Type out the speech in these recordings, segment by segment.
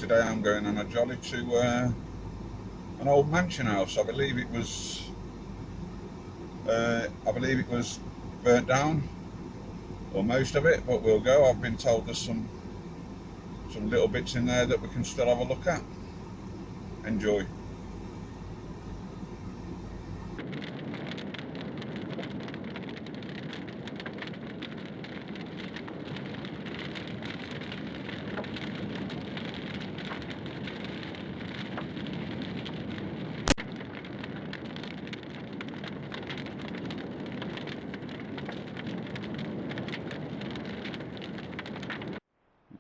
today I'm going on a jolly to an old mansion house. I believe it was burnt down, or most of it, but we'll go. I've been told there's some little bits in there that we can still have a look at. Enjoy.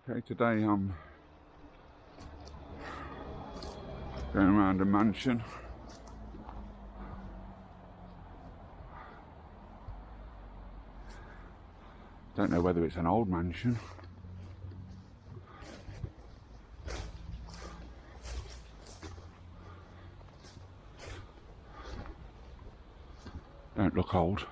Okay, today I'm going around a mansion. Don't know whether it's an old mansion. Don't look old.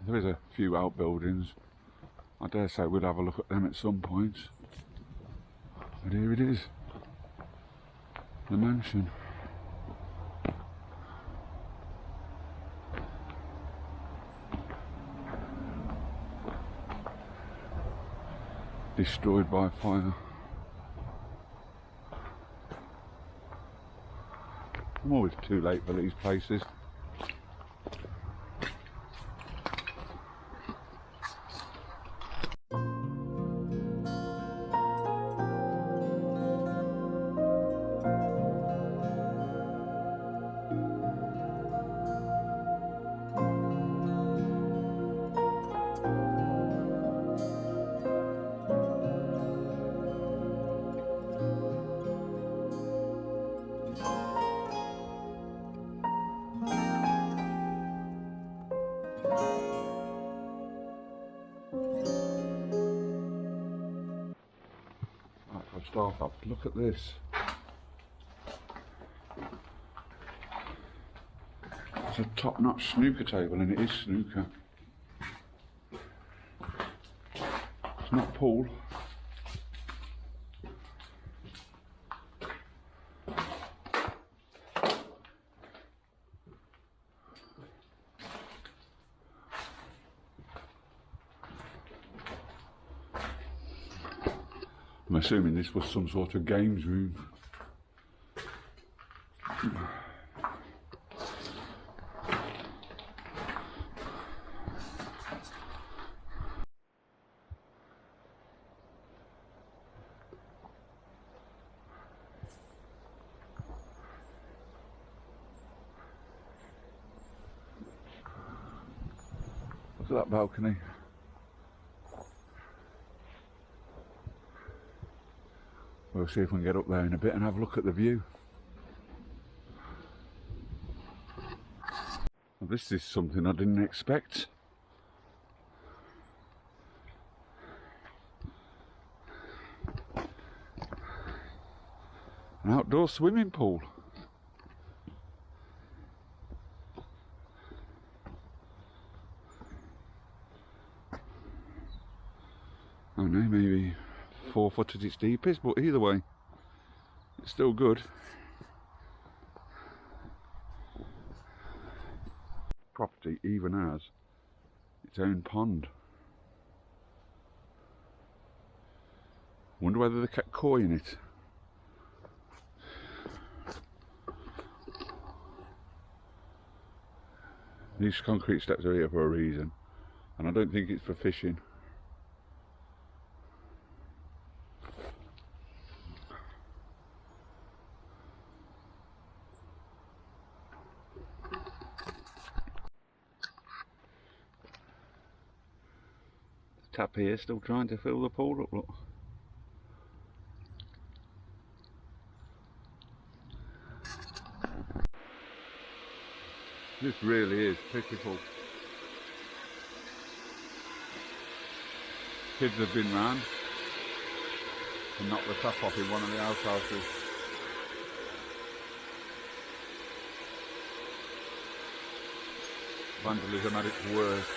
There is a few outbuildings. I dare say we'll have a look at them at some point. But here it is, the mansion. Destroyed by fire. I'm always too late for these places. Start up. Look at this. It's a top-notch snooker table, and it is snooker. It's not pool. I'm assuming this was some sort of games room. Look at that balcony. We'll see if we can get up there in a bit and have a look at the view. Well, this is something I didn't expect. An outdoor swimming pool. I don't know, maybe 4 foot at its deepest, but either way, it's still good. Property even has its own pond. Wonder whether they kept koi in it. These concrete steps are here for a reason, and I don't think it's for fishing. Tap here, still trying to fill the pool up, look. This really is pitiful. Kids have been round and knocked the tap off in one of the outhouses. Vandalism at its worst.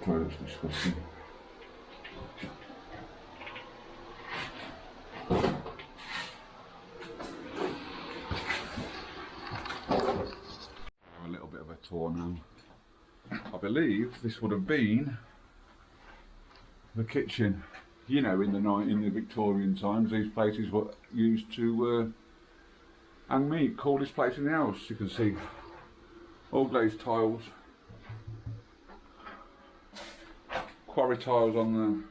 Oh, that's disgusting. A little bit of a tour now. I believe this would have been the kitchen. You know, in the Victorian times, these places were used to hang meat. Coolest place in the house. You can see all glazed tiles, quarry tiles on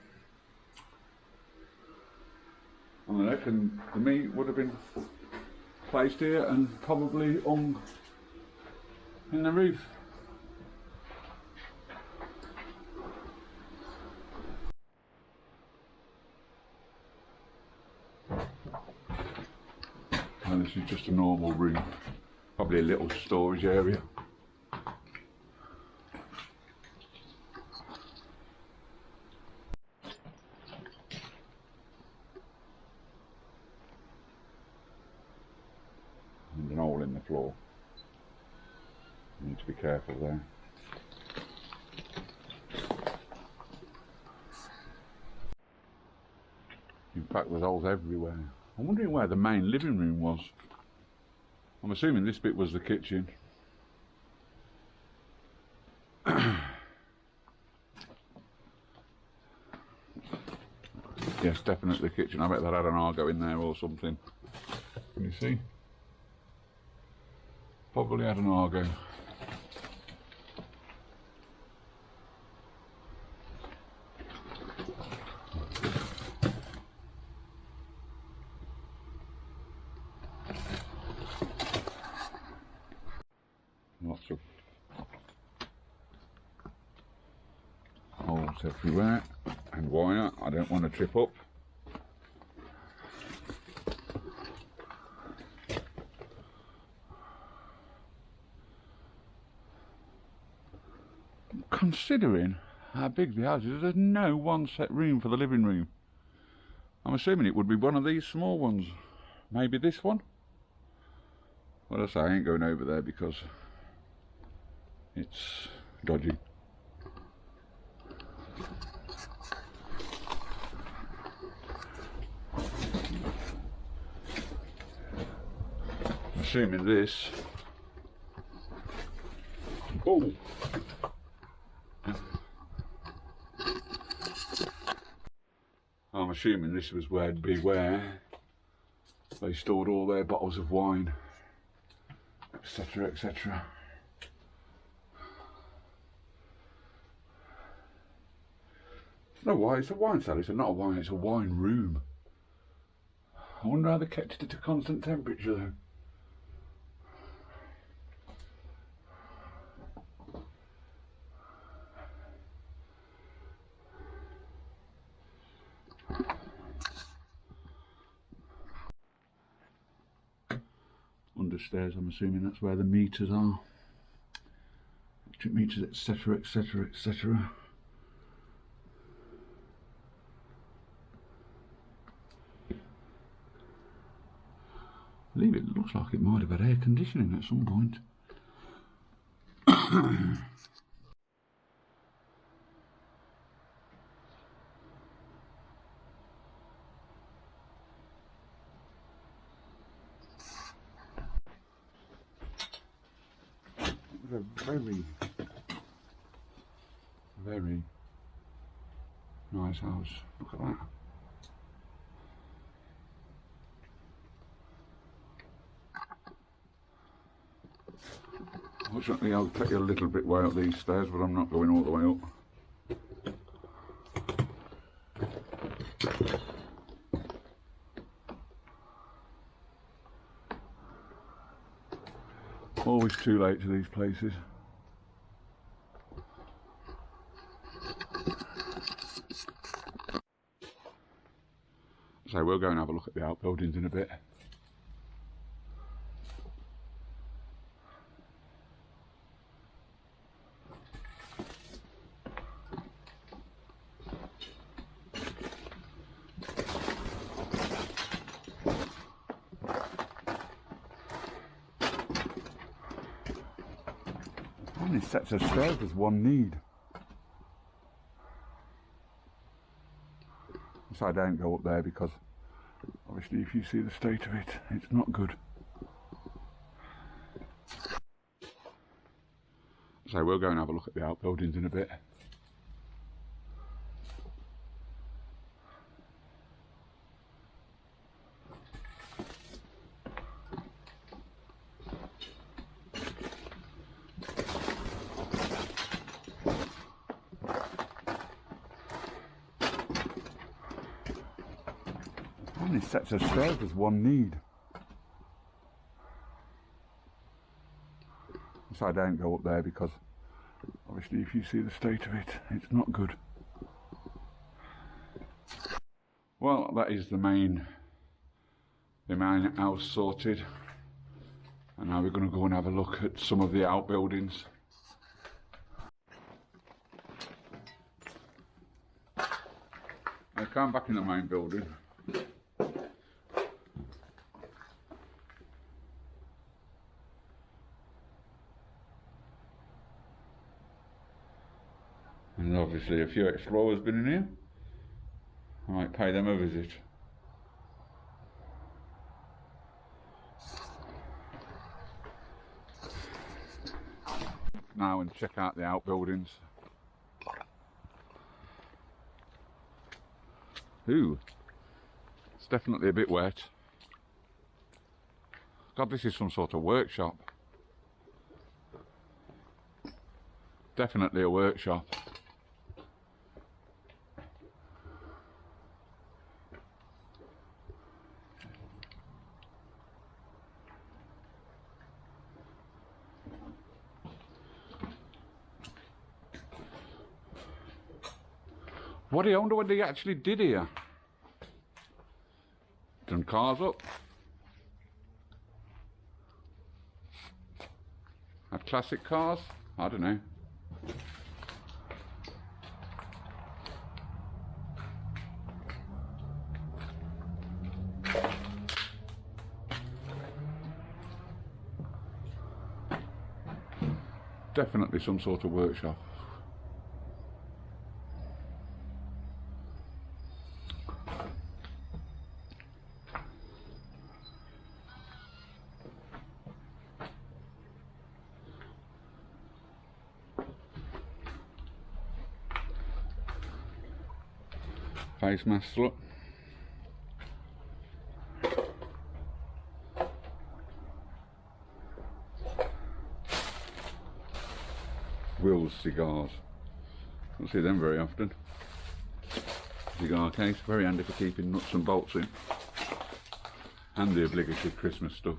the neck, and the meat would have been placed here and probably hung in the roof. And this is just a normal room, probably a little storage area. And an hole in the floor. You need to be careful there. In fact, there's holes everywhere. I'm wondering where the main living room was. I'm assuming this bit was the kitchen. Yes, definitely the kitchen. I bet that had an Argo in there or something. Can you see? Probably had an Argo. Lots of holes everywhere and wire. I don't want to trip up. Considering how big the house is, there's no one set room for the living room. I'm assuming it would be one of these small ones. Maybe this one? Well, I say I ain't going over there because it's dodgy. Assuming this. Oh! I'm assuming this was where they stored all their bottles of wine, etc., etc. No, why? It's a wine cellar. It's not a wine. It's a wine room. I wonder how they kept it at a constant temperature, though. Understairs, I'm assuming that's where the meters are. Electric meters, etc., etc., etc. I believe it looks like it might have had air conditioning at some point. A very nice house. Look at that. Fortunately, I'll take you a little bit way up these stairs, but I'm not going all the way up. Always too late to these places. So we'll go and have a look at the outbuildings in a bit. How many sets of stairs does one need? So I don't go up there because obviously if you see the state of it, it's not good. So we'll go and have a look at the outbuildings in a bit. How many sets of stairs does one need? So I don't go up there because obviously if you see the state of it, it's not good. Well, that is the main house sorted, and now we're going to go and have a look at some of the outbuildings. I come back in the main building. And obviously a few explorers been in here. I might pay them a visit. Now and check out the outbuildings. Ooh, it's definitely a bit wet. God, this is some sort of workshop. Definitely a workshop. What, I wonder what they actually did here. Done cars up. Had classic cars? I don't know. Definitely some sort of workshop. Face masks, look. Will's cigars. Don't see them very often. Cigar case, very handy for keeping nuts and bolts in. And the obligatory Christmas stuff.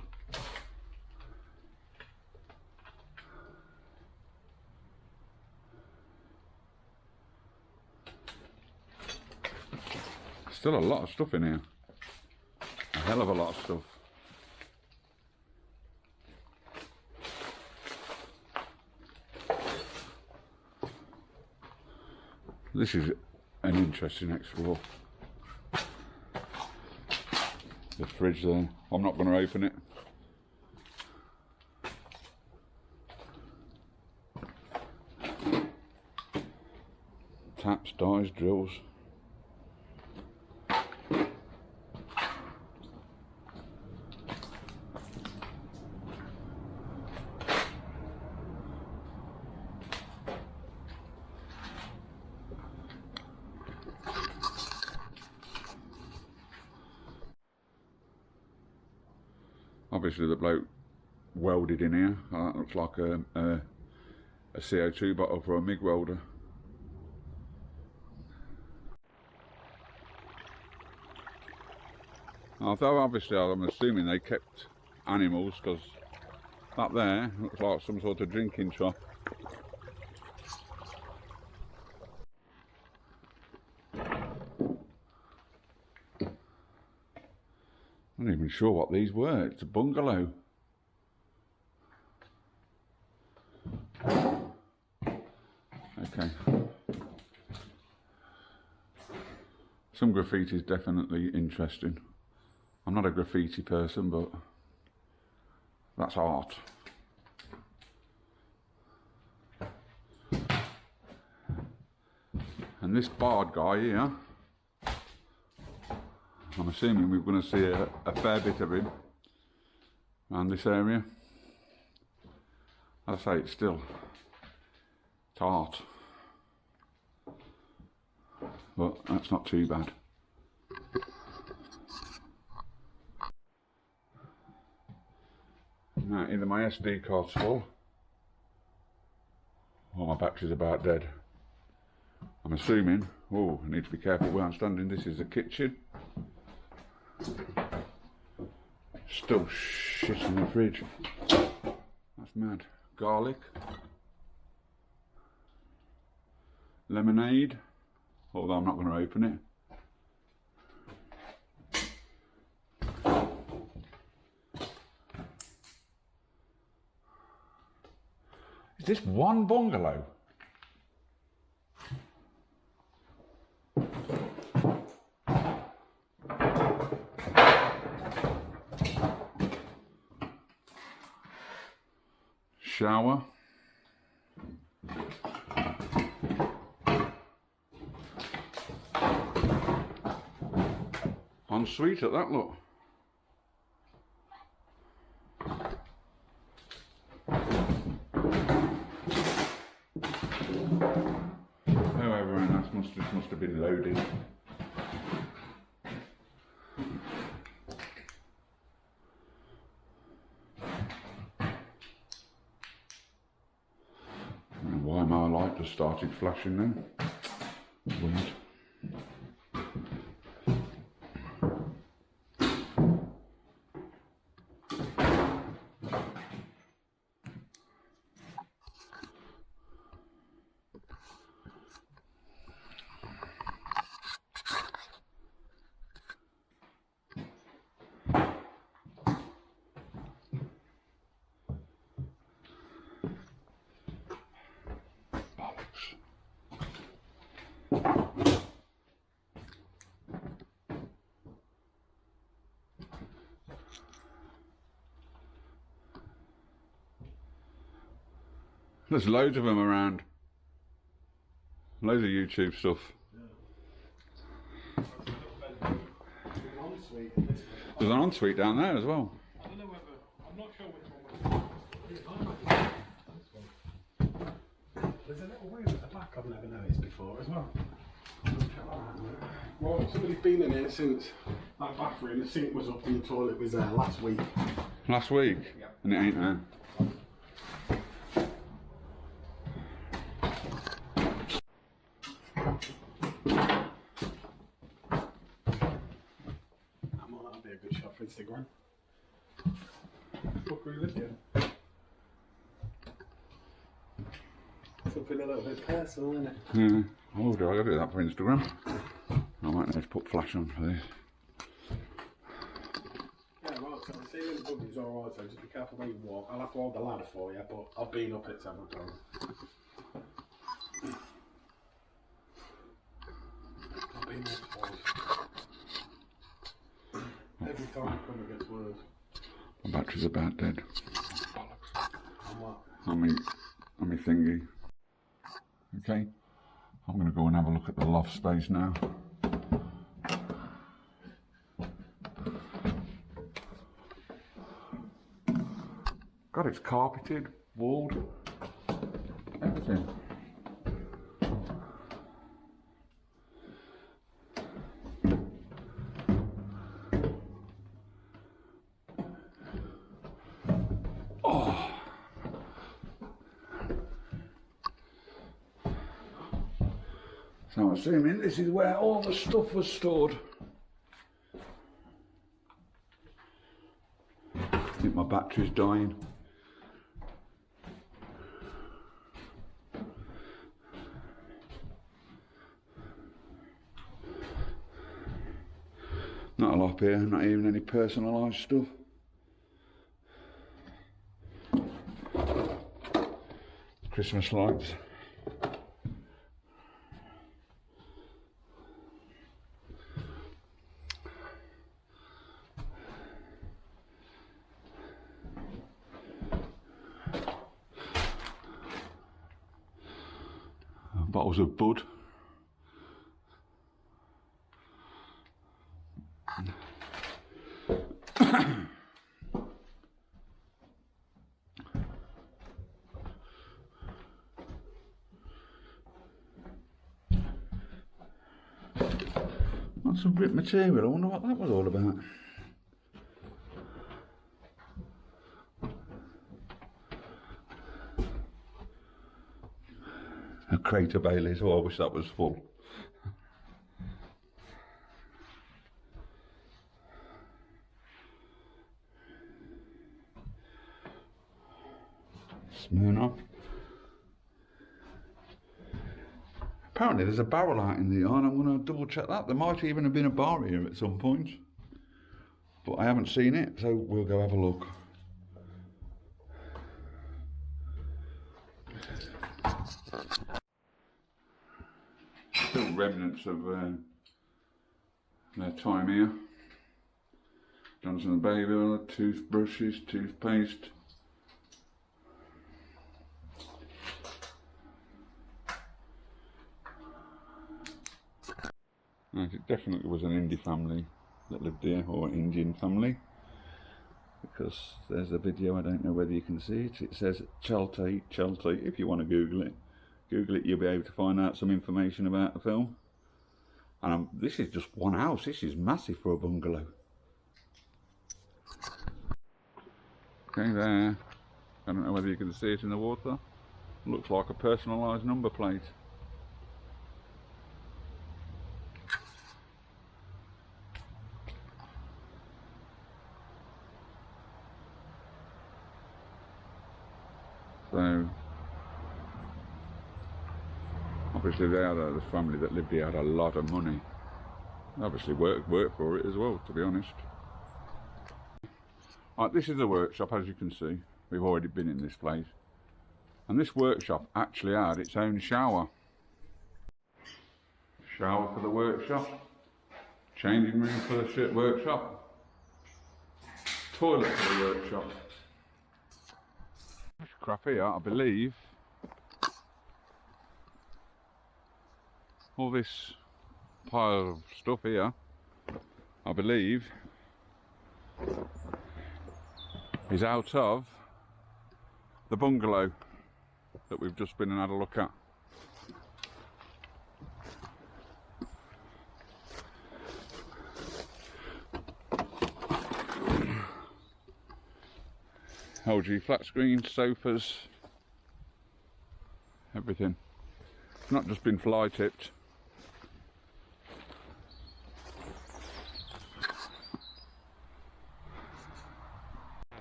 Still a lot of stuff in here. A hell of a lot of stuff. This is an interesting explore. The fridge there. I'm not going to open it. Taps, dies, drills. Obviously the bloke welded in here. That looks like a CO2 bottle for a MIG welder. Although obviously I'm assuming they kept animals, because that there looks like some sort of drinking shop. I'm not even sure what these were. It's a bungalow. Okay. Some graffiti is definitely interesting. I'm not a graffiti person, but that's art. And this bard guy here, I'm assuming we're going to see a fair bit of him around this area. As I say, it's art, but that's not too bad. Now, either my SD card's full or my battery's about dead. I'm assuming, oh, I need to be careful where I'm standing. This is the kitchen. Still shit in the fridge. That's mad. Garlic. Lemonade. Although I'm not going to open it. Is this one bungalow? Shower. Ensuite at that, look. However, and that must have been loaded. Why my light just started flashing then? Weird. There's loads of them around. Loads of YouTube stuff. There's an ensuite down there as well. I don't know whether, I'm not sure which one was. There's a little room at the back I've never noticed before as well. Well, somebody's been in here since that bathroom, the sink was up and the toilet was there last week. Last week? Yeah. And it ain't there. That'll be a good shot for Instagram. Look really good. Something a little bit personal, isn't it? Yeah. Oh, do I gotta do that for Instagram? I might need to put flash on for this. Yeah, right, so the ceiling above is alright, so just be careful where you walk. I'll have to hold the ladder for you, but I've been up it several times. I've been there twice. Every time I come it gets worse. My battery's about dead. I'm what? On me thingy. Okay, I'm going to go and have a look at the loft space now. God, it's carpeted, walled, everything. Oh, So I'm assuming this is where all the stuff was stored. I think my battery's dying. Not a lot here, not even any personalised stuff. Christmas lights. Bottles of Bud. Lots of ripped material. I wonder what that was all about. A crate of Baileys. Oh, I wish that was full. Smirnoff. Apparently there's a barrel out in the yard. I'm going to double check that. There might even have been a bar here at some point, but I haven't seen it, so we'll go have a look. Still remnants of their time here. Johnson and Baby, toothbrushes, toothpaste. It definitely was an Indie family that lived here, or Indian family, because there's a video, I don't know whether you can see it, it says Caldecote, if you want to Google it, you'll be able to find out some information about the film. And this is just one house, this is massive for a bungalow. Okay, there, I don't know whether you can see it in the water, looks like a personalised number plate. So, obviously the family that lived here had a lot of money. Obviously worked for it as well, to be honest. Right, this is the workshop, as you can see. We've already been in this place. And this workshop actually had its own shower. Shower for the workshop. Changing room for the workshop. Toilet for the workshop. This crap here, I believe, all this pile of stuff here, I believe, is out of the bungalow that we've just been and had a look at. LG flat screen, sofas, everything. It's not just been fly tipped.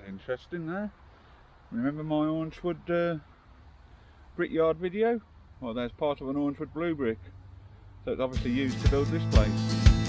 Interesting there. Remember my Orangewood brickyard video? Well, there's part of an Orangewood blue brick. So it's obviously used to build this place.